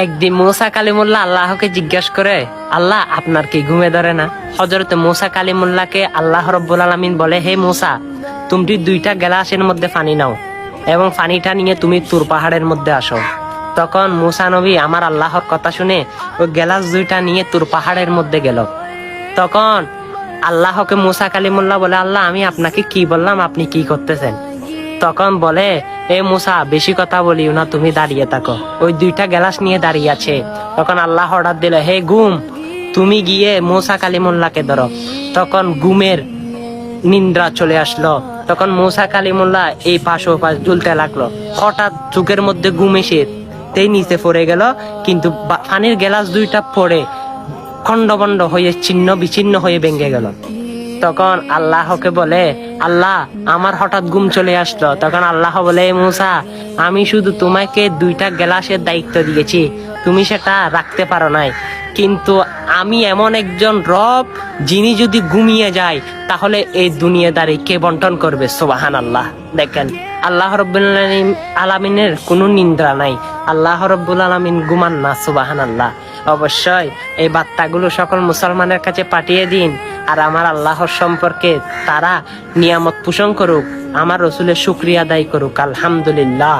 একদিন মুসা কালিমুল্লাহ আল্লাহকে জিজ্ঞাসা করে, আল্লাহ আপনার কি ঘুমে ধরে না? হযরত মুসা কালিমুল্লাহকে আল্লাহ রাব্বুল আলামিন বলে, হে মুসা, তুমি 2টা গ্লাসের মধ্যে পানি নাও এবং পানিটা নিয়ে তুমি তুর পাহাড়ের মধ্যে আসো। তখন মুসা নবী আমার আল্লাহর কথা শুনে ওই গ্লাস 2টা নিয়ে তুর পাহাড়ের মধ্যে গেল। তখন আল্লাহকে মুসা কালিমুল্লাহ বলে, আল্লাহ আমি আপনাকে কি বললাম, আপনি কি করতেছেন? তখন বলে, এ মুসা বেশি কথা বলিও না, তুমি দাঁড়িয়ে থাকো। ওই 2টা গ্লাস নিয়ে দাঁড়িয়ে আছে। তখন আল্লাহ অর্ডার দিল, হে গুম, তুমি গিয়ে মুসা কালিমুল্লাহকে ধরো। তখন গুমের নিন্দ্রা চলে আসলো। তখন মুসা কালিমুল্লাহ এই পাশ ও পাশ ঝুলতে লাগলো। হঠাৎ চোখের মধ্যে ঘুম এসে তেই নিচে পড়ে গেল, কিন্তু পানির গ্লাস 2টা পড়ে খন্ড হয়ে ছিন্ন বিচ্ছিন্ন হয়ে ভেঙে গেল। তখন আল্লাহকে বলে, আল্লাহ আমার হঠাৎ ঘুম চলে আসলো। তখন আল্লাহ বলে, মুসা আমি শুধু তোমাকে 2টা গ্লাসের দায়িত্ব দিয়েছি, তুমি সেটা রাখতে পারো নাই। কিন্তু আমি এমন একজন রব, যিনি যদি ঘুমিয়ে যায় তাহলে এই দুনিয়াদারি কে বন্টন করবে? সুবহানাল্লাহ। দেখেন আল্লাহ রাব্বুল আলামিনের কোনো নিন্দা নাই, আল্লাহ রাব্বুল আলামিন ঘুমান না। সুবহানাল্লাহ। অবশ্যই এই বার্তাগুলো সকল মুসলমানের কাছে পাঠিয়ে দিন, আর আমার আল্লাহর সম্পর্কে তারা নিয়ামত পোষণ করুক, আমার রসুলের শুকরিয়া আদায় করুক। আলহামদুলিল্লাহ।